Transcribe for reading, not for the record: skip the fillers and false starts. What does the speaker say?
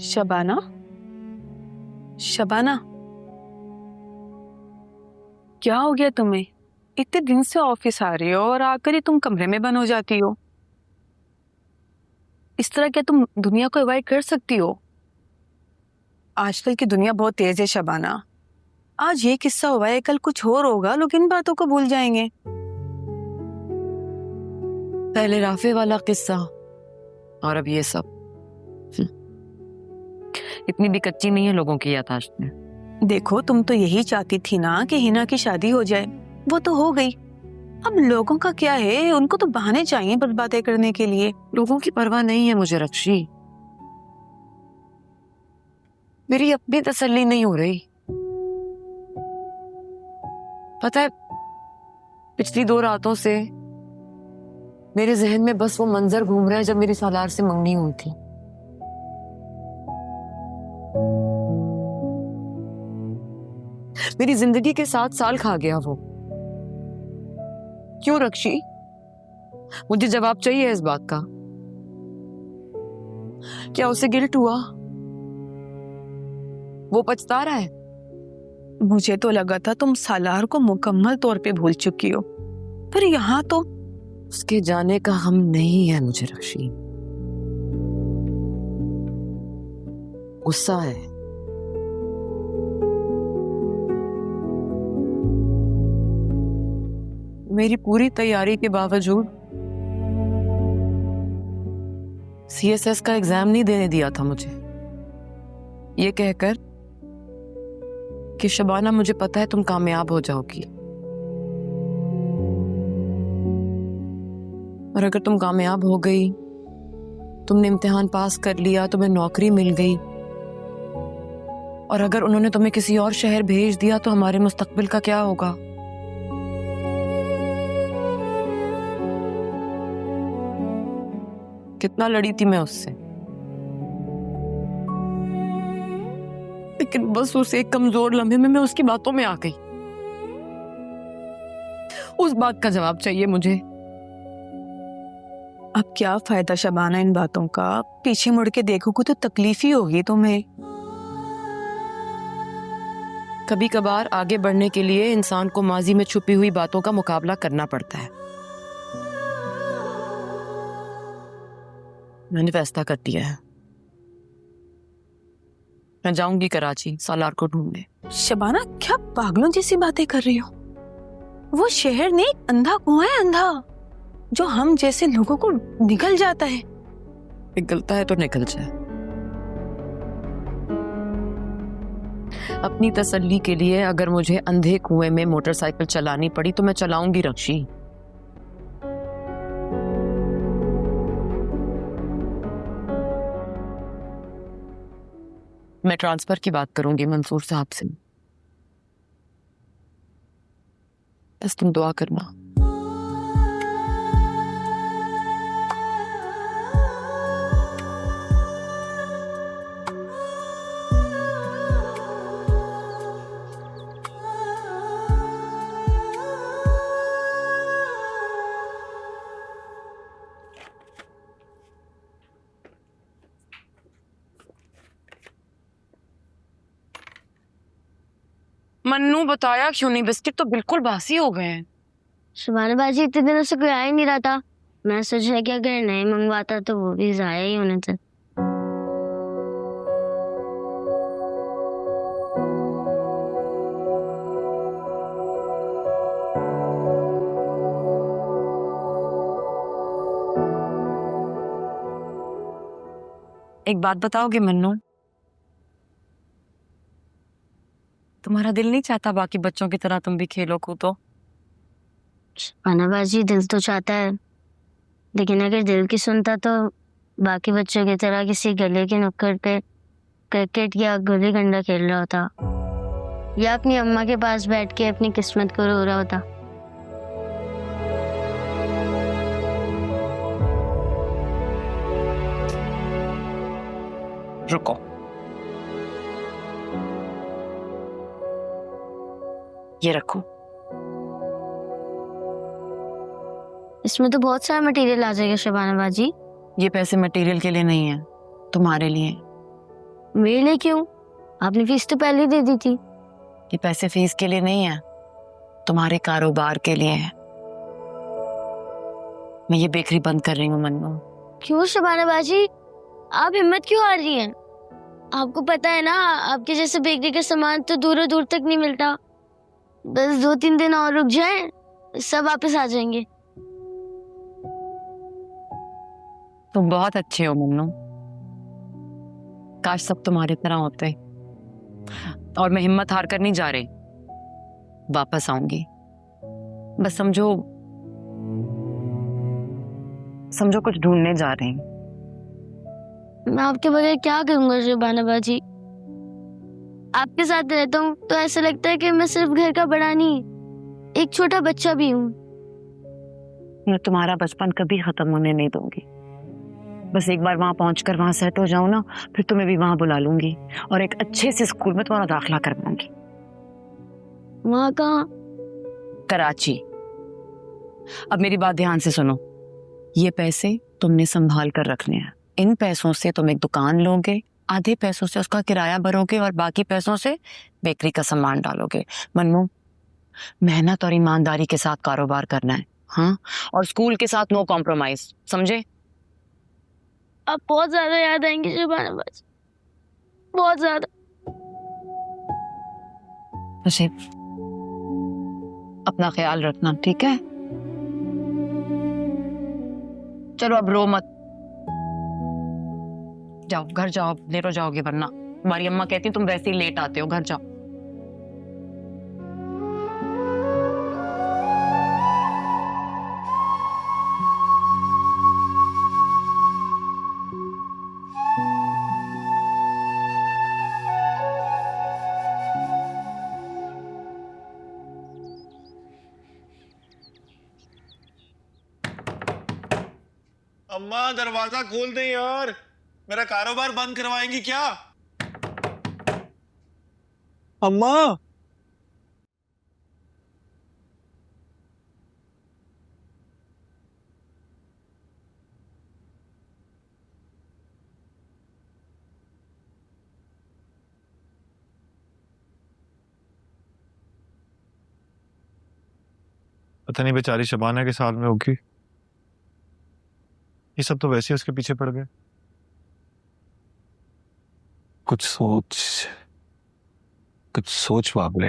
शबाना, शबाना, क्या हो गया तुम्हें? इतने दिन से ऑफिस आ रही हो और आकर ही तुम कमरे में बंद हो जाती हो। इस तरह क्या तुम दुनिया को अवॉइड कर सकती हो? आजकल की दुनिया बहुत तेज है शबाना। आज ये किस्सा हुआ है, कल कुछ और होगा, लोग इन बातों को भूल जाएंगे। पहले राफे वाला किस्सा और अब ये सब। इतनी भी कच्ची नहीं है लोगों की याददाश्त में। देखो, तुम तो यही चाहती थी ना कि हिना की शादी हो जाए, वो तो हो गई। अब लोगों का क्या है, उनको तो बहाने चाहिए बस बातें करने के लिए। लोगों की परवाह नहीं है मुझे रक्षी, मेरी अपनी तसल्ली नहीं हो रही। पता है, पिछली 2 रातों से मेरे जहन में बस वो मंजर घूम रहा है जब मेरी सालार से मंगनी हुई थी। मेरी जिंदगी के 7 साल खा गया वो। क्यों रक्षी? मुझे जवाब चाहिए इस बात का। क्या उसे गिल्ट हुआ? वो पछता रहा है? मुझे तो लगा था तुम सालार को मुकम्मल तौर पे भूल चुकी हो, पर यहाँ तो उसके जाने का हम नहीं है मुझे रक्षी। गुस्सा है। मेरी पूरी तैयारी के बावजूद सीएसएस का एग्जाम नहीं देने दिया था मुझे, ये कहकर कि शबाना मुझे पता है तुम कामयाब हो जाओगी, और अगर तुम कामयाब हो गई, तुमने इम्तिहान पास कर लिया, तुम्हें नौकरी मिल गई, और अगर उन्होंने तुम्हें किसी और शहर भेज दिया तो हमारे मुस्तकबिल का क्या होगा? कितना लड़ी थी मैं उससे, लेकिन बस उस एक कमजोर लम्हे में मैं उसकी बातों में आ गई। उस बात का जवाब चाहिए मुझे। अब क्या फायदा शबाना इन बातों का? पीछे मुड़ के देखोगे तो तकलीफ ही होगी तुम्हें। कभी कभार आगे बढ़ने के लिए इंसान को माजी में छुपी हुई बातों का मुकाबला करना पड़ता है। मैंने फैसला कर दिया है, मैं जाऊंगी कराची सालार को ढूंढने। शबाना, क्या पागलों जैसी बातें कर रही हो? वो शहर ने एक अंधा कुआं है, अंधा, जो हम जैसे लोगों को निगल जाता है। निकलता है तो निकल जाए। अपनी तसल्ली के लिए अगर मुझे अंधे कुएं में मोटरसाइकिल चलानी पड़ी तो मैं चलाऊंगी रक्षी। मैं ट्रांसफर की बात करूंगी मंसूर साहब से, बस तुम दुआ करना। मन्नू, बताया क्यों नहीं? बिस्किट तो बिल्कुल बासी हो गए हैं। शबाना बाजी, इतने दिनों से कोई आ ही नहीं रहा था। मैं सोचा कि अगर नहीं मंगवाता तो वो भी जाया ही होने थे। एक बात बताओगे मन्नू, तुम्हारा दिल नहीं चाहता बाकी बच्चों की तरह तुम भी खेलो कूदो? शबाना बाजी, दिल तो चाहता है, लेकिन अगर दिल की सुनता तो बाकी बच्चों की तरह किसी गले के नुक्कड़ पे क्रिकेट या गुल्ली डंडा खेल रहा होता, या अपनी अम्मा के पास बैठ के अपनी किस्मत को रो रहा होता। रुको, ये रखो। इसमें तो बहुत सारा मटेरियल आ जाएगा शबाना बाजी। ये पैसे मटेरियल के लिए नहीं है, तुम्हारे लिए। मेरे लिए क्यों? आपने फीस तो पहले ही दे दी थी। ये पैसे फीस के लिए नहीं है, तुम्हारे कारोबार के लिए है। मैं ये बेकरी बंद कर रही हूँ मन्नू। क्यों शबाना बाजी, आप हिम्मत क्यों हार रही हैं? आपको पता है ना, आपके जैसे बेकरी का सामान तो दूर दूर तक नहीं मिलता। बस 2-3 दिन और रुक जाएं, सब वापस आ जाएंगे। तुम बहुत अच्छे हो मन्नू, काश सब तुम्हारी तरह होते। और मैं हिम्मत हार कर नहीं जा रही, वापस आऊंगी। बस समझो समझो कुछ ढूंढने जा रही हूँ। मैं आपके बगैर क्या करूंगा शबाना बाजी? आपके साथ रहता हूँ तो ऐसा लगता है कि मैं सिर्फ घर का बड़ा नहीं, एक छोटा बच्चा भी हूँ। मैं तुम्हारा बचपन कभी खत्म होने नहीं दूंगी। बस एक बार वहां पहुंचकर वहां सेट हो जाऊं ना, फिर तुम्हें भी वहां बुला लूंगी और एक अच्छे से स्कूल में तुम्हारा दाखिला करवाऊंगी। वहाँ कहाँ? कराची। अब मेरी बात ध्यान से सुनो, ये पैसे तुमने संभाल कर रखने हैं। इन पैसों से तुम एक दुकान लोगे, आधे पैसों से उसका किराया भरोगे और बाकी पैसों से बेकरी का सामान डालोगे। मन्नू, मेहनत और ईमानदारी के साथ कारोबार करना है, हाँ? और स्कूल के साथ नो कॉम्प्रोमाइज, समझे? आप बहुत ज्यादा याद आएंगे शबाना बाजी, बहुत ज्यादा। वैसे अपना ख्याल रखना, ठीक है? चलो अब रो मत, जाओ घर जाओ, लेट हो जाओगे वरना तुम्हारी अम्मा कहती तुम वैसे ही लेट आते हो। घर जाओ। अम्मा दरवाजा खोल दे यार, मेरा कारोबार बंद करवाएंगी क्या? अम्मा। पता नहीं बेचारी शबाना के साथ में होगी, ये सब तो वैसे ही उसके पीछे पड़ गए। कुछ सोच बाबले।